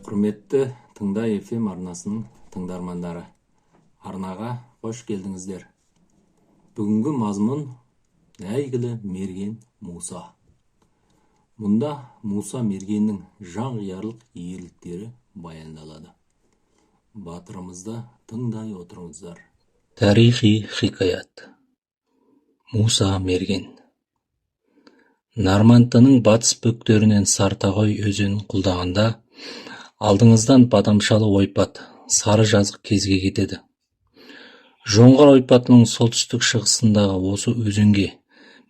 Құрметті Тыңдай FM арнасының тыңдармандары, арнаға қош келдіңіздер. Бүгінгі мазмұн әйгілі мерген Муса. Мұнда Муса мергеннің жанқиярлық ерліктері баяндалады. Батырымызды тыңдай отырыңыздар. Тарихи хикаят. Муса мерген. Нармантының батыс бөктерінен Сартағой өзенін құлдағанда алдыңыздан Бадамшалы ойпат, сары жазық кезге кетеді. Жоңғар ойпатының солтүстік шығысындағы осы өзенге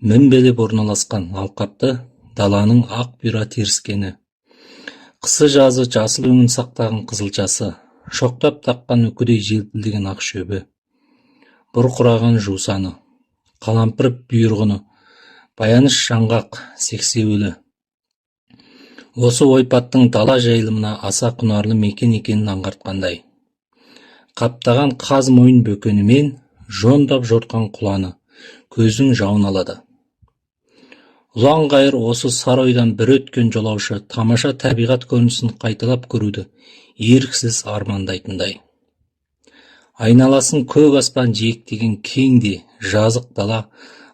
мінбелеп орналасқан алқапты даланың ақ бұйра теріскені, қысы жазы жасыл өңін сақтаған қызылшасы, шоқтап таққан үкідей желпілдеген ақ шөбі, бұрқыраған жусаны, қалампыр бұйырғыны, баяныш жаңғақ сексеуілі, осы ойпаттың дала жайылымына аса құнарлы мекен екенін аңғартқандай. Қаптаған қаз мойын бөкенімен жондап жортқан құланы көздің жауын алады. Ұлан қайыр осы саройдан бір өткен жолаушы тамаша табиғат көрінісін қайталап көруді еріксіз армандайтындай. Айналасын көк аспан жиектеген кең де жазық дала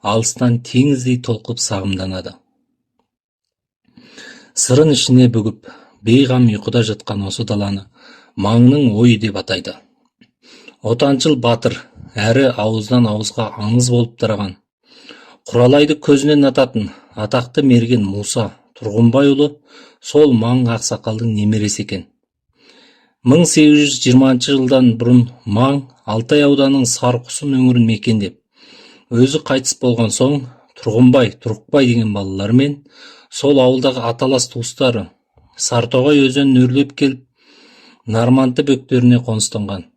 алыстан теңіздей толқып сағымданады. Сырын ішіне бүгіп, бейғам ұйқыда жатқан осы даланы маңның ойы деп атайды. Отаншыл батыр, әрі ауыздан ауызға аңыз болып тараған, Құралайды көзінен ататын атақты мерген Муса Тұрғынбайұлы сол маң ақсақалдың немересі екен. 1820 жылдан бұрын маң Алтай ауданының Сарқұсын өңірін мекендеп, өзі қайтыс болған соң Тұрғынбай, Тұрықбай деген балаларымен сол ауылдағы аталас туыстары Сартоғай өзенін өрлеп келіп, Нарманты бөктеріне қоныстанған.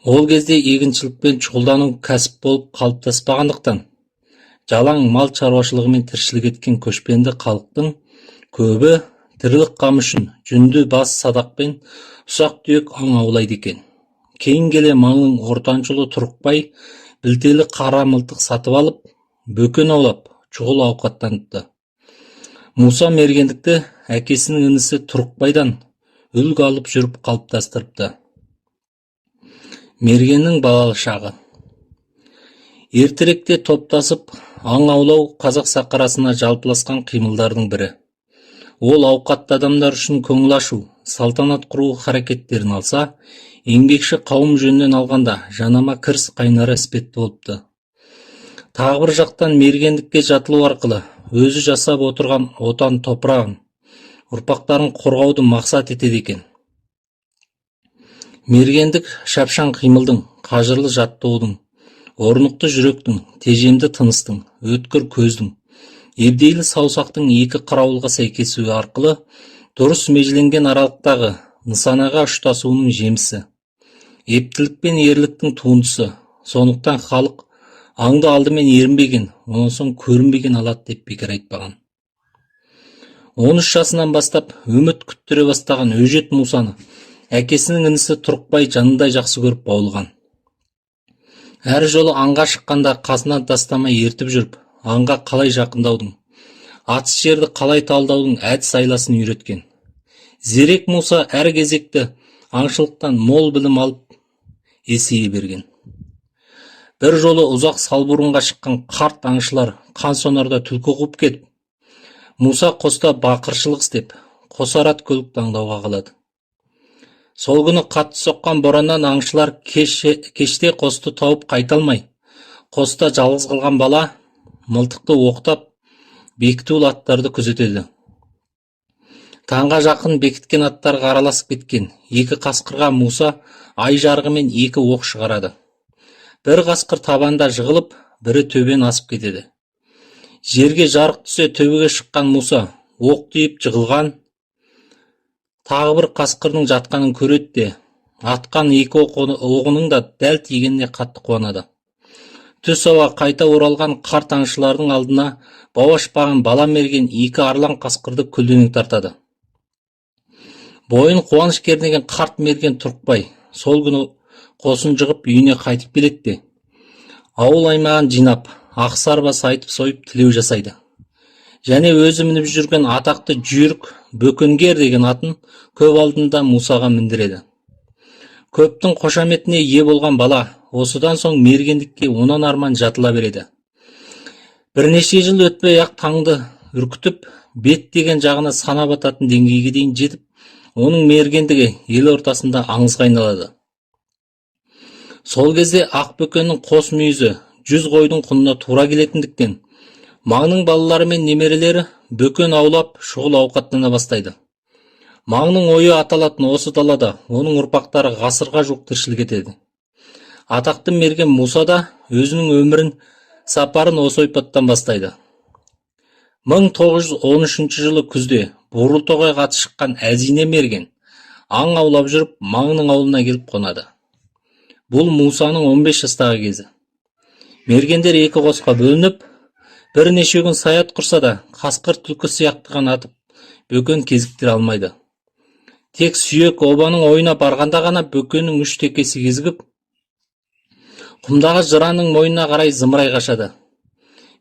Ол кезде егіншілікпен шұғылдану кәсіп болып қалыптаспағандықтан, жалаң мал шаруашылығымен тіршілік еткен көшпенді халықтың көбі тірлік қамы үшін жүнді бас садақпен ұсақ түйек аң аулайды екен. Кейін келе маңның ортаншылы Тұрықбай білтелі қара мылтық сатып алып, бөкен аулап, шұғыл ауқаттаныпты. Муса мергендікті әкесінің інісі Тұрықбайдан үлгі алып жүріп қалыптастырыпты. Мергеннің балалы шағы. Ертеректе топтасып аң аулау қазақ сақарасына жалпыласқан қимылдардың бірі. Ол ауқатты адамдар үшін көңіл ашу, салтанат құру харекеттерін алса, еңбекші қауым жөнінен алғанда жанама кіріс қайнары іспетті болыпты. Тағы бір жақтан мергендікке жатылу арқылы өзі жасап отырған отан топырағын, ұрпақтарын қорғауды мақсат етеді екен. Мергендік шапшаң қимылдың, қажырлы жаттығудың, орнықты жүректің, тежемді тыныстың, өткір көздің, ебдейлі саусақтың екі қарауылға сәйкесуі арқылы дұрыс межеленген аралықтағы нысанаға ұштасуының жемісі. Ептілік пен ерліктің туындысы, сондықтан халық аңды алдымен ерінбеген, онан соң көрінбеген алады деп бекер айтпаған. 13 жасынан бастап үміт күттіре бастаған өжет Мусаны әкесінің інісі Тұрықбай жанындай жақсы көріп баулыған. Әр жолы аңға шыққанда қасынан тастамай ертіп жүріп, аңға қалай жақындаудың, атыс жерді қалай талдаудың әдіс айласын үйреткен. Зерек Муса әр кезекті аңшылықтан мол білім алып есейе берген. Бір жолы ұзақ салбұрынға шыққан қарт аңшылар қансонарда түлкі қуып кетіп, Муса қоста бақыршылық істеп, қосарат көлік таңдауға қалады. Сол күні қатты соққан бораннан аңшылар кеште қосты тауып қайталмай, қоста жалғыз қалған бала мылтықты оқтап, бекітулі аттарды күзетеді. Таңға жақын бекіткен аттарға араласып кеткен екі қасқырға Муса ай жарығымен екі оқ шығарады. Бір қасқыр табанда жығылып, бірі төбен асып кетеді. Жерге жарық түсе төбеге шыққан Муса оқ тиіп жығылған, тағы бір қасқырдың жатқанын көреді де, атқан екі оғының да дәл тигеніне қатты қуанады. Түс ауа қайта оралған қарт аңшылардың алдына бауашпаған бала мерген екі арлан қасқырды көлденең тартады. Бойын қуаныш кернеген қарт мерген Тұрықбай сол күні қосын жығып үйіне қайтып келеді де, ауыл аймағын жинап, ақсарбас айтып сойып тілеу жасайды. және өзі мініп жүрген атақты жүйрік Бөкенгер деген атын көп алдында Мусаға міндіреді. Көптің қошаметіне ие болған бала осыдан соң мергендікке онан арман жатыла береді. Бірнеше жыл өтпей ақ таңды үркітіп, бет деген жағына сана бататын деңгейге дейін жетіп, оның мергендігі ел ортасында аңызға айналады. Сол кезде Ақбөкеннің қос мүйізі 100 қойдың құнына тура келетіндіктен, маңның балалары мен немерелері бөкен аулап шұғыл ауқаттана бастайды. Маңның ойы аталатын осы далада оның ұрпақтары ғасырға жуық тіршілік етеді. Атақты мерген Муса да өзінің өмірін сапарын осы ойпаттан бастайды. 1913 жылы күзде Бурылтоғайға аты шыққан Әзине мерген аң аулап жүріп маңның аулына келіп қонады. Бұл Мусаның 15 жастағы кезі. Мергендер екі қосқа бөлініп, бірнеше күн саят құрса да, қасқыр түлкі сияқты ғана атып, бөкен кезіктіре алмайды. Тек сүйек обаның ойына барғанда ғана бөкеннің үш текесі кезігіп, құмдағы жыраның мойнына қарай зымырай қашады.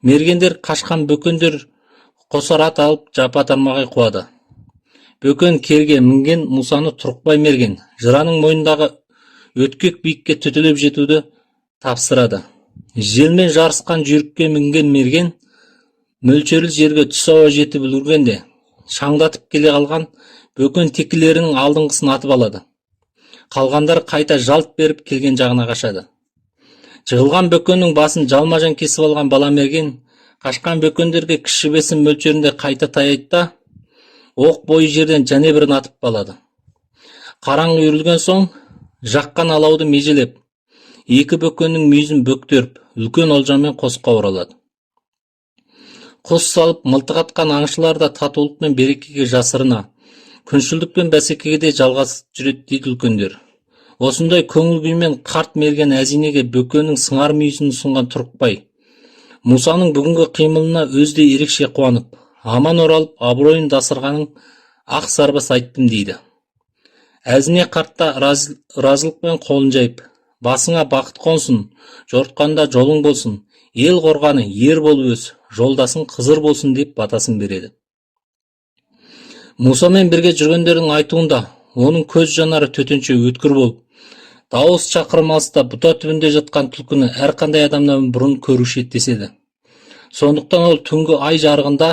Мергендер қашқан бөкендер қосар ат алып жапа тармағай қуады. Бөкен керге мінген Мусаны Тұрықбай мерген жыраның мойнындағы өткек биікке түтіліп жетуді тапсырады. Желмен жарысқан жүйрікке мінген мерген мөлшерлі жерге түс ауа жетіп үлгергенде шаңдатып келе қалған бөкен текелерінің алдыңғысын атып алады. Қалғандар қайта жалт беріп келген жағына қашады. Жығылған бөкеннің басын жалмажан кесіп алған бала мерген қашқан бөкендерге кіші бесін мөлшерінде қайта таяйды да оқ бойы жерден және бірін атып алады. Қараңғы үйірілген соң жаққан алауды межелеп, екі бөкеннің мүйізін бөктеріп, үлкен олжамен қосқа оралады. Қос салып мылтық атқан аңшылар да татулық пен берекеге жасырына, күншілдік пен бәсекеге де жалғасып жүреді дейді үлкендер. Осындай көңіл күймен қарт мерген Әзинеге бөкеннің сыңар мүйізін ұсынған Тұрықбай Мусаның бүгінгі қимылына өзде ерекше қуанып, аман оралып, абыройын дасырғаның ақ сарбас айттым дейді. Әзіне қартта разылықпен қолын жайып, басыңа бақыт қонсын, жортқанда жолың болсын, ел қорғаны ер болып өс, жолдасың қызыр болсын деп батасын береді. Мусамен бірге жүргендердің айтуында, оның көз жанары төтенше өткір болып, дауыс шақырым алыста бұта түбінде жатқан түлкіні әрқандай адамнан бұрын көруші еттеседі. Сондықтан ол түнгі ай жарығында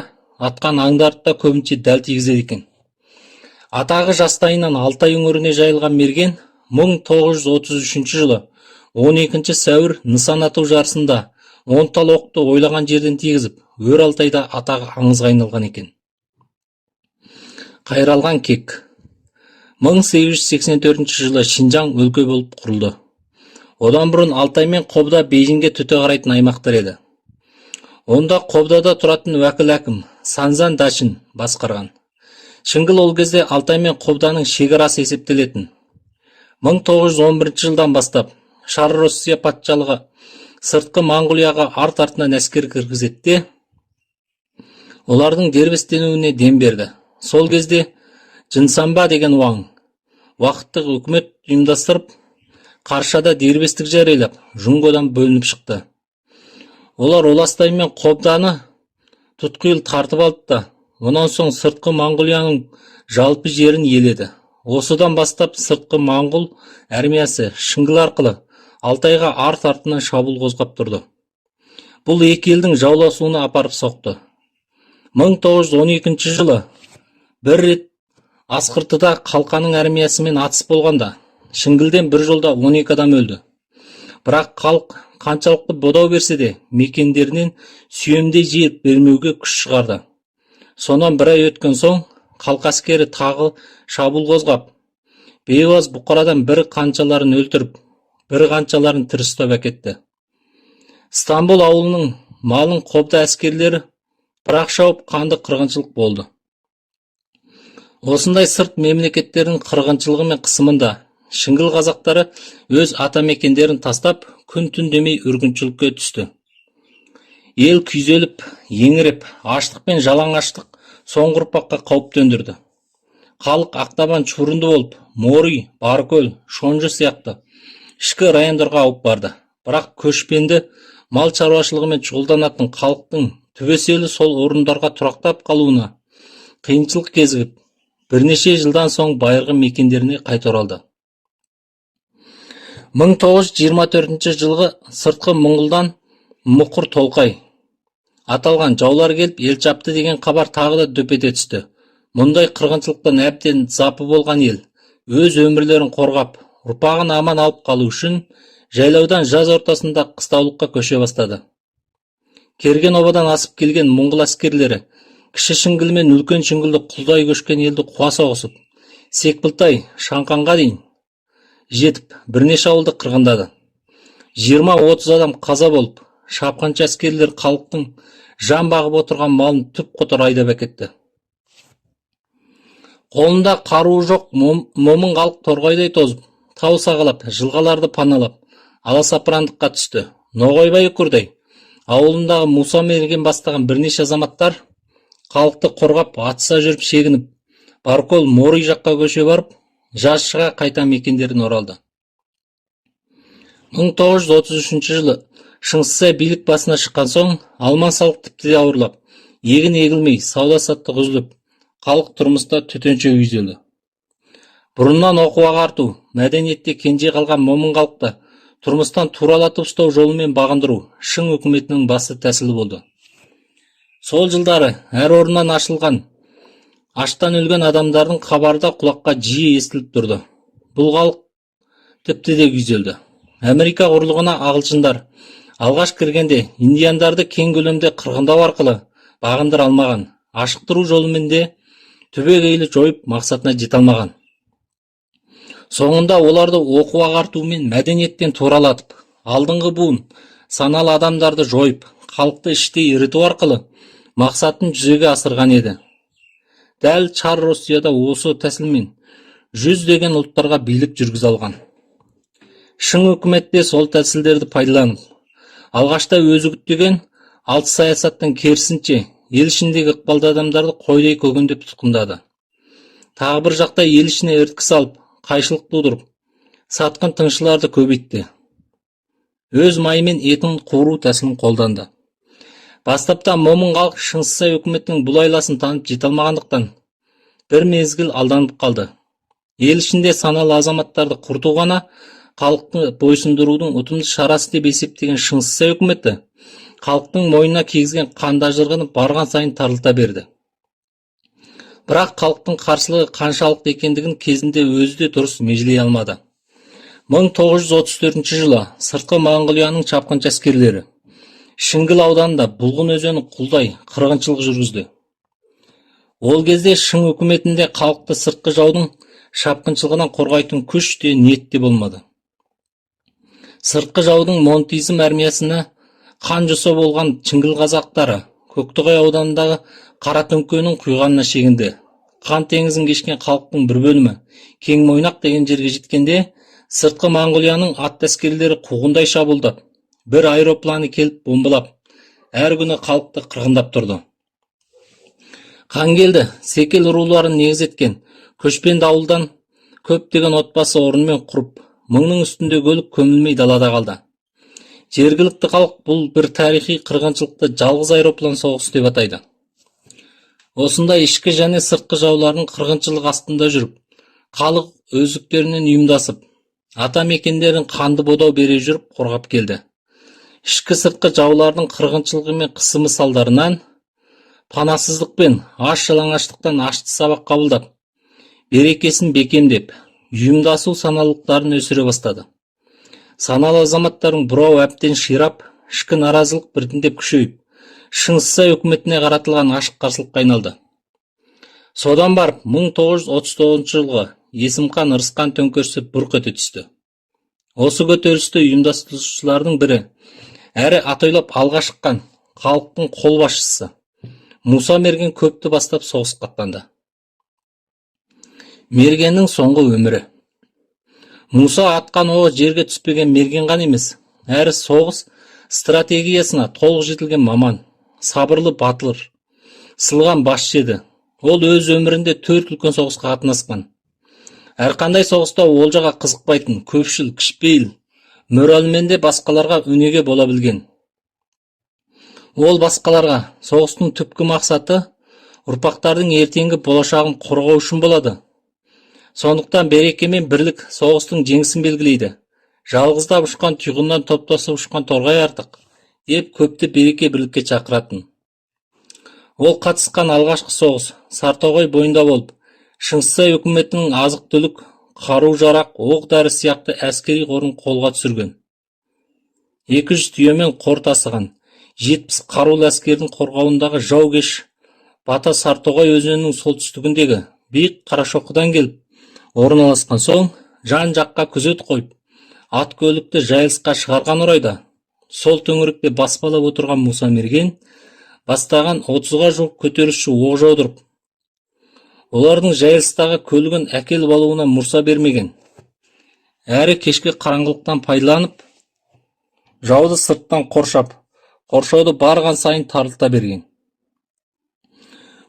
атқан аңдарды да көбінше дәл тигізеді екен. Атағы жастайынан Алтай өңіріне жайылған мерген 1933 жылы 12 сәуір нысан ату жарысында 10 тал оқты ойлаған жерден тигізіп, өр Алтайда атағы аңызға айналған екен. Қайралған кек 1884 жылы Шинжаң өлке болып құрылды. Одан бұрын Алтай мен Қобда Бейжіңге төте қарайтын аймақтар еді. Онда Қобдада тұратын уәкіл әкім Санзан Дачин басқарған. Шыңғыл ол кезде Алтай мен Қобданың шекарасы есептелетін. 1911 жылдан бастап Шар-Россия патшалығы сыртқы Монғолияға арт-артынан әскер кіргізетті, олардың дербестенуіне дем берді. Сол кезде Жынсамба деген уақыттық үкімет ұйымдастырып, Қаршада дербестік жариялап, Жұңғодан бөлініп шықты. Олар Оластай мен Қобданы тұтқиыл тартып алды да, онан соң сыртқы Монғолияның жалпы жерін иеледі. Осыдан бастап сыртқы Монғол армиясы Шыңғыл арқылы Алтайға арт-артынан шабуыл қозғап тұрды. Бұл екі елдің жауласуына апарып соқты. 1912 жылы бір рет Асқыртыда Қалқаның армиясымен атыс болғанда, Шыңғылден бір жолда 12 адам өлді. Бірақ халық қаншалықты бодау берсе де, мекендерінен сүйемдей жиып бермеуге күш шығарды. Сонан бір ай өткен соң, халық әскері тағы шабуыл қозғап, бейуаз бұқарадан бір қаншаларын өлтіріп, бір қаншаларын тірі ұстап әкетті. Стамбул ауылының малын Қобда әскерлері бірақ шауып қанды қырғыншылық болды. Осындай сырт мемлекеттердің қырғыншылығы мен қысымында Шыңғыл қазақтары өз атамекендерін тастап, күн-түн демей үргіншілікке түсті. Ел күйзеліп, еңіреп, аштық пен жалаңаштық соңғы ұрпаққа қауіп төндірді. Халық ақтабан чурынды болып, Мори, Баркөл, Шонжы сияқты ішкі райондарға ауып барды. Бірақ көшпенді мал шаруашылығымен шұғылданатын халықтың түбеселі сол орындарға тұрақтап қалуына қиыншылық кезігіп, бірнеше жылдан соң байырғы мекендеріне қайта оралды. 1924 жылғы сыртқы Моңғолдан Мұқыр Толқай аталған жаулар келіп ел шапты деген хабар тағы да дөп ете түсті. Мұндай қырғыншылықтан әбден запы болған ел өз өмірлерін қорғап, ұрпағын аман алып қалу үшін жайлаудан жаз ортасында қыстаулыққа көше бастады. Керген обадан асып келген моңғол әскерлері кіші шіңгіл мен үлкен шіңгілді құлдай көшкен елді қуа соғысып, Секбілтай, Шаңқанға дейін жетіп, бірнеше ауылды қырғындады. 20-30 адам қаза болып, шапқыншы әскерлер халықтың жан бағып отырған малын түп құтыр айдап әкетті. Қолында қаруы жоқ момын халық торғайдай тозып, тау сағалап, жылғаларды паналап, аласапырандыққа түсті. Ноғайбай Үкірдай ауылындағы Муса мерген бастаған бірнеше азаматтар халықты қорғап, атыса жүріп шегініп, Баркол Мори жаққа көше барып, жазшыға қайта мекендерін оралды. 1933 жылы Шыңғысай билік басына шыққан соң, алман салық тіпті де ауырлап, егін егілмей, сауда-саттық үзіліп, халық тұрмыста төтенше күйзелді. Бұрыннан оқу ағарту, мәдениетте кенже қалған момын халықты тұрмыстан туралатып ұстау жолымен бағындыру шың үкіметінің басты тәсілі болды. Сол жылдары әр орнынан ашылған, аштан өлген адамдардың хабарда құлаққа жиі естіліп тұрды. Бұл халық тіпті де күйзелді. Америка құрлығына ағылшындар алғаш кіргенде индиандарды кең көлемде қырғындау арқылы бағындыра алмаған, ашықтыру жолымен де түбегейлі жойып мақсатына жете алмаған. Соңында оларды оқу ағартумен мәдениеттен туралатып, алдыңғы буын саналы адамдарды жойып, халықты іштей еріту арқылы мақсатын жүзеге асырған еді. Дәл Чар Россияда осы тәсілмен жүздеген ұлттарға билік жүргізе алған. Шың үкіметте сол тәсілдерді пайдаланып, алғашта өзі күтпеген алты саясаттың керісінше ел ішіндегі ықпалды адамдарды қойдай көгендеп тұтқындады. Тағы бір жақта ел ішіне іріткі салып, қайшылық тудырып, сатқын тыңшыларды көбейтті. Өз майымен етін қуыру тәсілін қолданды. Бастапта момын халық Шыңғысай үкіметінің бұл айласын танып жете алмағандықтан бір мезгіл алданып қалды. Ел ішінде саналы азаматтарды құрту ғана халықты бойсұндырудың ұтымды шарасы деп есептеген Шыңғысай үкіметі халықтың мойнына кигізген қанда-жырғыны барған сайын тарылта берді. Бірақ халықтың қарсылығы қаншалықты екендігін кезінде өзі де дұрыс межелей алмады. 1934 жылы сыртқы Моңғолияның шапқыншы әскерлері Шіңгіл ауданында Бұлғын өзенін құлдай қырғыншылық жүргізді. Ол кезде Шың үкіметінде халықты сыртқы жаудың шапқыншылығынан қорғайтын күш те ниет те болмады. Сыртқы жаудың монтизм армиясына қан жоса болған Шіңгіл қазақтары Көктоғай ауданындағы Қаратөңкенің құйғанына шегінді. Қан теңізін кешкен халықтың бір бөлімі Кеңмойнақ деген жерге жеткенде, сыртқы Моңғолияның ат әскерлері қуғындай шабуылдап, бір аэропланы келіп бомбалап, әр күні халықты қырғындап тұрды. Қан келді, Секел руларын негіз еткен көшпенді ауылдан көптеген отбасы орнымен құрып, мыңның үстінде көлік көмілмей далада қалды. Жергілікті халық бұл бір тарихи қырғыншылықты жалғыз аэроплан соғысы деп атайды. Осында ішкі және сыртқы жаулардың қырғыншылық астында жүріп, халық өздіктерінен ұйымдасып, ата мекендерін қанды бодау бере жүріп қорғап келді. Ішкі сыртқы жаулардың қырғыншылығы мен қысымы салдарынан панасыздық пен аш-жалаңаштықтан ашты сабақ қабылдап, берекесін бекемдеп, ұйымдасу саналылықтарын өсіре бастады. Саналы азаматтардың бұрау әбден ширап, ішкі наразылық біртіндеп күшейіп, Шыңғысай үкіметіне қаратылған ашық қарсылыққа айналды. Содан барып 1939 жылғы Есімхан Ырысқан төңкерісі бұрқ ете түсті. Осы көтерілісті ұйымдастырушылардың бірі, әрі атойлап алға шыққан халықтың қолбасшысы Муса Мерген көпті бастап соғысқа аттанды. Мергеннің соңғы өмірі. Муса атқан оғы жерге түспеген Мерген ғана емес, әрі соғыс стратегиясына толық жетілген маман, сабырлы батыр, сылған басшы еді. Ол өз өмірінде 4 үлкен соғысқа қатынасқан. Әрқандай соғыста олжаға қызықпайтын, көпшіл, кішіпейіл, мөралмен де басқаларға өнеге бола білген. Ол басқаларға соғыстың түпкі мақсаты ұрпақтардың ертеңгі болашағын қорғау үшін болады. Сондықтан береке мен бірлік соғыстың жеңісін белгілейді. Жалғыздап ұшқан түйғыннан топтасып ұшқан торғай артық, деп көпті береке бірлікке шақыратын. Ол қатысқан алғашқы соғыс Сартоғай бойында болып, Шыңғыстай үкіметінің азық-түлік, қару-жарақ, оқ-дәрі сияқты әскери қорын қолға түсірген. 200 түйемен қор тасыған, 70 қарулы әскердің қорғауындағы жаугеш Бата Сартоғай өзенінің солтүстігіндегі биік Қарашоқыдан келіп орналасқан соң, жан-жаққа күзет қойып, ат көлікті жайылысқа шығарған орайда, сол төңіректе баспалап отырған Мұса Мерген бастаған 30-ға жуық көтерілісші оқ жаудырып, олардың жайылыстағы көлігін әкеліп алуына мұрса бермеген. Әрі кешке қараңғылықтан пайдаланып, жауды сырттан қоршап, қоршауды барған сайын тарылта берген.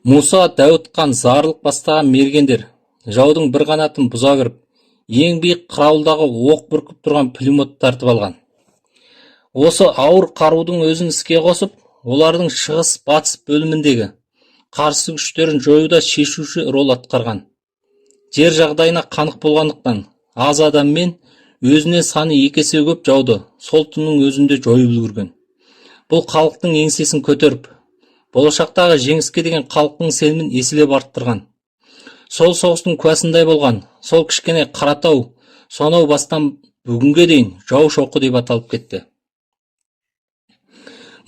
Мұса, Дәуітқан, Зарлық бастаған мергендер жаудың бір қанатын бұза кіріп, ең биік қырауылдағы оқ бүркіп тұрған пулеметті тартып алған. Осы ауыр қарудың өзін іске қосып, олардың шығыс-батыс бөліміндегі қарсы күштерін жоюда шешуші рол атқарған. Жер жағдайына қанық болғандықтан, аз адаммен өзіне саны 2 есе көп жауды сол түннің өзінде жойып үлгерген. Бұл халықтың еңсесін көтеріп, болашақтағы жеңіске деген халықтың сенімін еселеп арттырған. Сол соғыстың куәсындай болған, сол кішкене Қаратау, сонау бастан бүгінге дейін жау шоқы деп аталып кетті.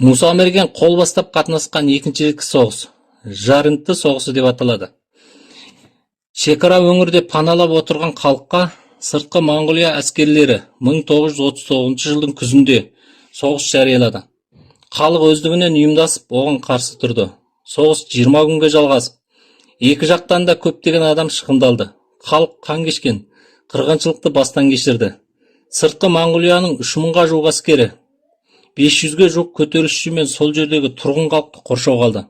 Мұса Мерген қол бастап қатынасқан екінші рет соғыс Жарынты соғысы деп аталады. Шекара өңірде паналап отырған халыққа сыртқы Моңғолия әскерлері 1939 жылдың күзінде соғыс жариялады. Халық өздігінен ұйымдасып, оған қарсы тұрды. Соғыс 20 күнге жалғасып, екі жақтан да көптеген адам шығындалды. Халық қан кешкен, қырғыншылықты бастан кешірді. Сыртқы Моңғолияның 3000-ға жуық әскері, 500-ге жуық көтерілісші мен сол жердегі тұрғын халықты қоршауға алды.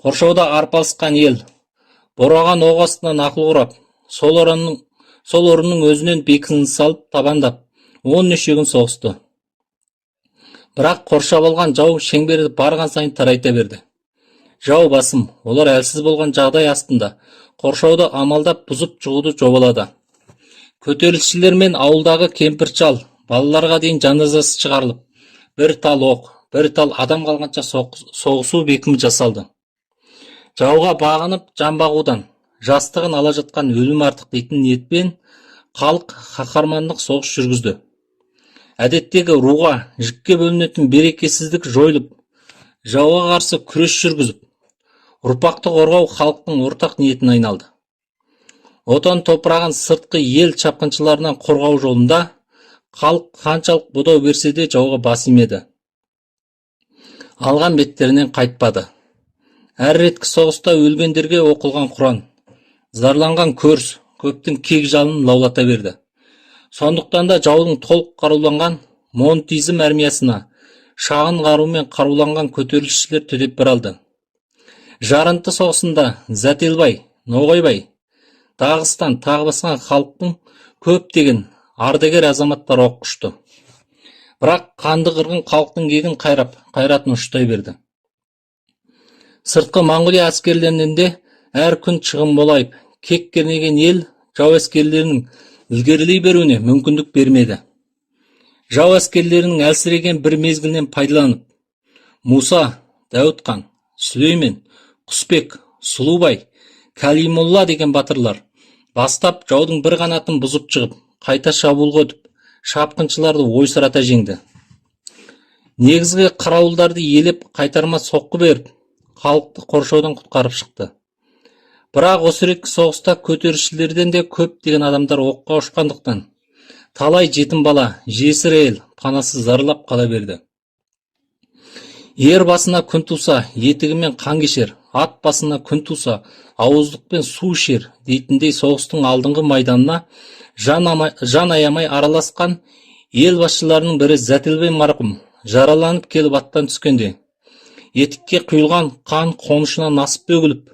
Қоршауда арпалысқан ел, бораған оқ астынан ақыл құрап, сол орынның өзінен бекінісін салып, табандап, 10 неше күн соғысты. Бірақ қоршап алған жау шеңберді барған сайын тарайта берді. Жау басым, олар әлсіз болған жағдай астында қоршауды амалдап бұзып жығуды жобалады. Көтерілісшілер мен ауылдағы кемпір-шал, балаларға дейін жаназасы шығарылып, бір тал оқ, бір тал адам қалғанша соғысу бекімі жасалды. Жауға бағынып жан бағудан, жастығын ала жатқан өлім артық дейтін ниетпен халық қаһармандық соғыс жүргізді. Әдеттегі руға, жікке бөлінетін берекесіздік жойылып, жауға қарсы күрес жүргізіп, ұрпақты қорғау халықтың ортақ ниетіне айналды. Отан топырағын сыртқы ел шапқыншыларынан қорғау жолында халық қаншалық бұдау берсе де жауға бас имеді. Алған беттерінен қайтпады. Әр реткі соғыста өлгендерге оқылған Құран, зарланған көрс, көптің кек жалын лаулата берді. Сондықтан да жаудың толық қаруланған монтизм армиясына шағын қарумен қаруланған көтерілісшілер төтеп бір алды. Жарынты соғысында Зәтелбай, Ноғайбай, Дағыстан тағы басқа халықтың көптеген ардагер азаматтар оқ ұшты. Бірақ қанды қырғын халықтың кегін қайратын ұштай берді. Сыртқы Моңғолия әскерлерінен де әр күн шығын молайып, кек кернеген ел жау әскерлерінің ілгерілей беруіне мүмкіндік бермеді. Жау әскерлерінің әлсіреген бір мезгілінен пайдаланып, Мұса, Дәуітқан, Сүлеймен, Құсбек, Сұлубай, Кәлимолла деген батырлар бастап жаудың бір қанатын бұзып шығып, қайта шабуылға өтіп, шапқыншыларды ойсырата жеңді. Негізгі қарауылдарды елеп қайтарма соққы беріп, халықты қоршаудан құтқарып шықты. Бірақ осы реткі соғыста көтерілісшілерден де көптеген адамдар оққа ұшқандықтан, талай жетім бала, жесір әйел панасыз зарлап қала берді. Ер басына күн туса, етігімен қан кешер, ат басына күн туса, ауыздықпен су ішер дейтіндей соғыстың алдыңғы майданына жан аямай араласқан ел басшыларының бірі Зәтелбай марқұм жараланып келіп аттан түскенде, етікке құйылған қан қонышынан асып бөгіліп,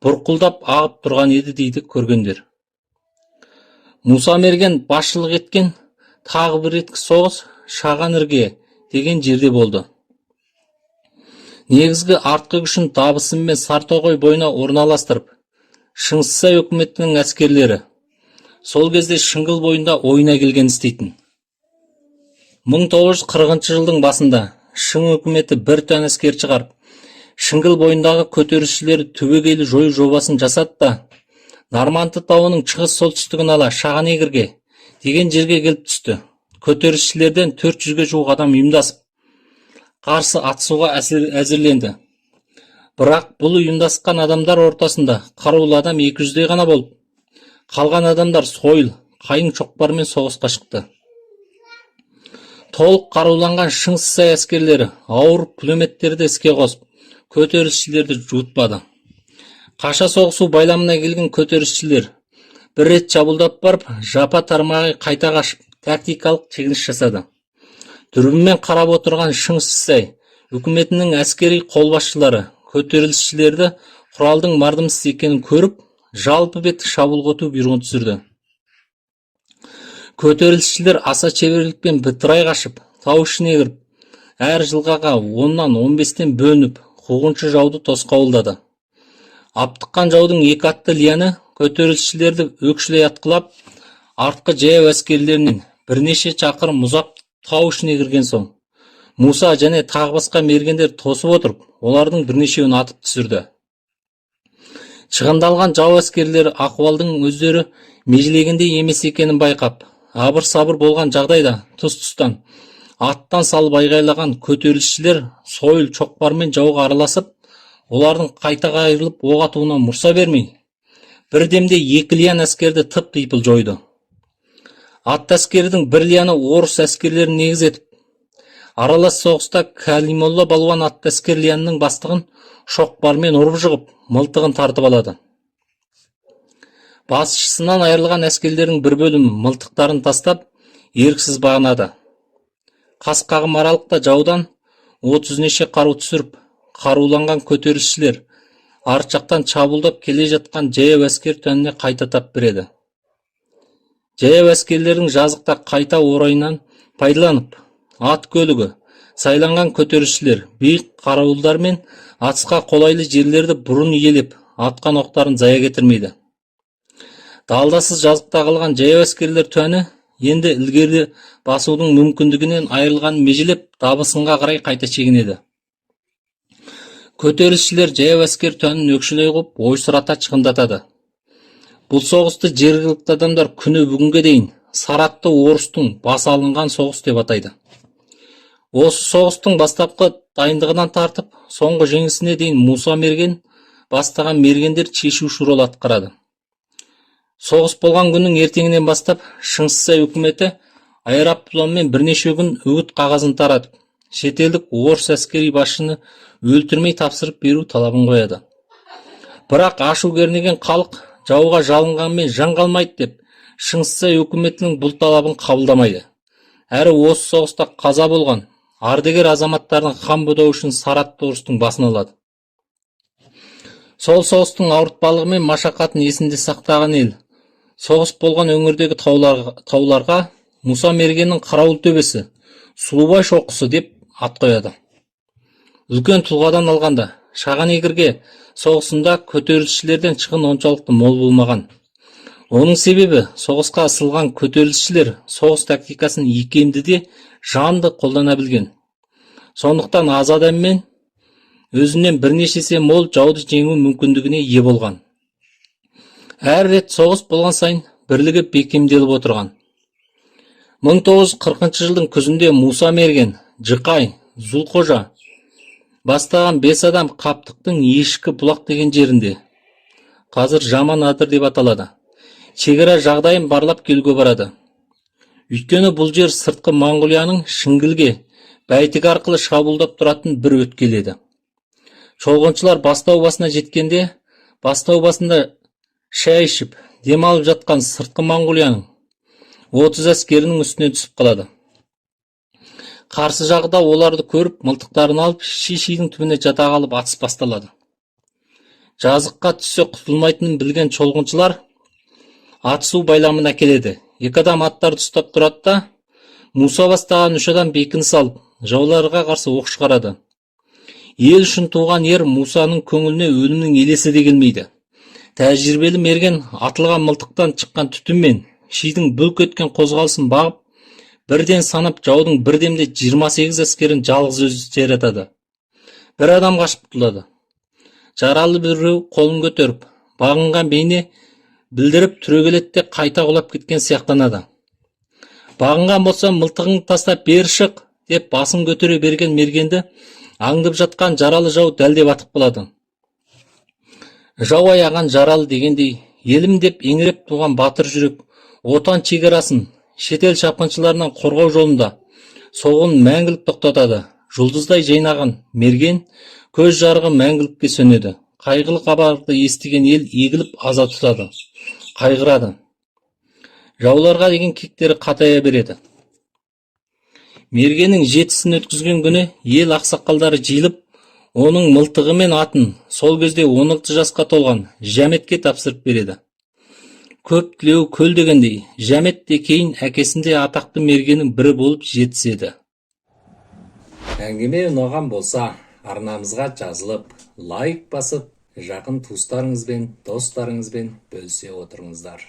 бұрқылдап ағып тұрған еді дейді көргендер. Мұса Мерген басшылық еткен тағы бір реткі соғыс Шаған ірге деген жерде болды. негізгі артқы күшін Дабысын мен Сартоғай бойына орналастырып, Шыңғысай өкіметінің әскерлері сол кезде Шыңғыл бойында ойына келген істейтін. 1940 жылдың басында Шың өкіметі бір төн әскер шығарып, Шыңғыл бойындағы көтерілісшілерді түбегейлі жою жобасын жасады да, Нарманты тауының шығыс солтүстігін ала Шағанегірге деген жерге келіп түсті. Көтерілісшілерден 400-ге жуық адам ұйымдасып, қарсы атысуға әзірленді. Бірақ бұл ұйымдасқан адамдар ортасында қарулы адам 200-дей ғана болып, қалған адамдар сойыл, қайың шоқпармен соғысқа шықты. Толық қаруланған Шыңғысай әскерлері ауыр пулеметтерді іске қосып, көтерілісшілерді жуытпады. Қаша соғысу байламына келген көтерілісшілер бір рет жабылдап барып, жапа тармағай қайта қашып, тактикалық шегініс жасады. Дүрбімен қарап отырған Шыңғысай үкіметінің әскери қолбасшылары көтерілісшілерді құралдың мардымсыз екенін көріп, жалпы бет шабуылға өту бұйрығын түсірді. Көтерілісшілер аса шеберлікпен бытырай қашып, тау ішіне кіріп, әр жылғаға 10-нан 15-тен бөлініп, қуғыншы жауды тосқауылдады. Аптыққан жаудың екі атты лияны көтерілісшілерді өкшілей атқылап, артқы жаяу әскерлерінен бірнеше шақырым ұзап тау ішіне кірген соң, Муса және тағы басқа мергендер тосып отырып, олардың бірнешеуін атып түсірді. Шығындалған жау әскерлері ахуалдың өздері межелегендей емес екенін байқап, абыр-сабыр болған жағдайда тұс-тұстан аттан салып айғайлаған көтерілісшілер сойыл шоқпармен жауға араласып, олардың қайта қайырылып оқ атуына мұрса бермей, бір демде екі лиян әскерді тып-типыл жойды. Ат әскердің бір лияны орыс әскерлерін негіз етіп, аралас соғыста Калимолла балуан ат әскер лиянының бастығын шоқпармен ұрып жығып, мылтығын тартып алады. Басшысынан айырылған әскерлердің бір бөлімі мылтықтарын тастап, еріксіз бағынады. Қас-қағым аралықта жаудан 30 неше қару түсіріп, қаруланған көтерілісшілер арт жақтан шабуылдап келе жатқан жаяу әскер төніне қайта тап береді. Жаяу әскерлердің жазықта қайта орайынан пайдаланып, ат көлігі, сайланған көтерілісшілер биік қарауылдар мен атысқа қолайлы жерлерді бұрын иелеп, атқан оқтарын зая кетірмейді. Далдасыз жазықта қалған жаяу әскерлер төні енді ілгері басудың мүмкіндігінен айырылған межелеп, Дабысынға қарай қайта шегінеді. Көтерілісшілер жаяу әскер төнін өкшілей қып, ойсырата шығындатады. Бұл соғысты жергілікті адамдар күні бүгінге дейін Саратты орыстың басы алынған соғыс деп атайды. Осы соғыстың бастапқы дайындығынан тартып, соңғы жеңісіне дейін Муса мерген бастаған мергендер шешуші рол атқарады. Соғыс болған күннің ертеңінен бастап Шыңғысай үкіметі аэропланмен бірнеше күн үгіт қағазын таратып, шетелдік орыс әскери басшыны өлтірмей тапсырып беру талабын қояды. Бірақ ашу кернеген халық жауға жалынғанмен жан қалмайды деп, Шыңғысай үкіметінің бұл талабын қабылдамайды. Әрі осы соғыста қаза болған ардагер азаматтардың қан бұдау үшін Саратты орыстың басын алады. Сол соғыстың ауыртпалығы мен машақатын есінде сақтаған ел, соғыс болған өңірдегі тауларға Муса мергеннің қарауыл төбесі, Сұлубай шоқысы деп ат қояды. Үлкен тұлғадан алғанда, Шағанегірге соғысында көтерілісшілерден шығын оншалықты мол болмаған. Оның себебі соғысқа ысылған көтерілісшілер соғыс тактикасын икемді де жанды қолдана білген. Сондықтан аз адаммен өзінен бірнешесе мол жауды жеңу мүмкіндігіне ие болған. Әр рет соғыс болған сайын бірлігі бекемделіп отырған. 1940 жылдың күзінде Муса мерген, Жықай, Зұлқожа бастаған 5 адам Қаптықтың Ешкі бұлақ деген жерінде, қазір Жаман Адыр деп аталады, шекара жағдайын барлап келуге барады. Өйткені бұл жер сыртқы Моңғолияның Шіңгілге, Бәйтік арқылы шабуылдап тұратын бір өткел еді. Шолғыншылар бастау басына жеткенде, бастау басында шай ішіп, демалып жатқан сыртқы Моңғолияның 30 әскерінің үстіне түсіп қалады. Қарсы жағда оларды көріп, мылтықтарын алып, шишидің түбіне жата қалып атыс басталады. Жазыққа түссе құтылмайтынын білген шолғыншылар атысу байламына келеді. Екі адам аттарды ұстап тұрады да, Муса бастаған 3 адам бекініс алып, жауларға қарсы оқ шығарады. Ел үшін туған ер Мусаның көңіліне өлімнің елесі де келмейді. Тәжірибелі мерген атылған мылтықтан шыққан түтінмен шидің бүлк еткен қозғалысын бағып, бірден санап жаудың бірдемде 28 әскерін жалғыз өзі тератады. Бір адам қашып құтылады. Жаралы біреу қолын көтеріп, бағынған бейне білдіріп түрегелетте қайта құлап кеткен сияқтанады. Бағынған болса мылтығын тастап бері шық деп басын көтере берген мергенді аңдып жатқан жаралы жау дәлдеп атып қалады. Жау аяған жаралы дегендей, елім деп еңіреп туған батыр жүрек отан шекарасын шетел шапқыншыларынан қорғау жолында соғын мәңгілік тоқтатады. Жұлдыздай жайнаған мерген көз жарығы мәңгілікке сөнеді. Қайғылы хабарды естіген ел егіліп аза тұтады, қайғырады. Жауларға деген кектері қатая береді. Мергеннің жетісін өткізген күні ел ақсақалдары жиылып, оның мылтығы мен атын сол кезде 16 жасқа толған Жәметке тапсырып береді. Көп тілеу көл дегендей, Жәмет те кейін әкесінде атақты мергеннің бірі болып жетіседі. Әңгіме ұнаған болса, арнамызға жазылып, лайк басып, жақын туыстарыңызбен, достарыңызбен бөлісе отырыңыздар.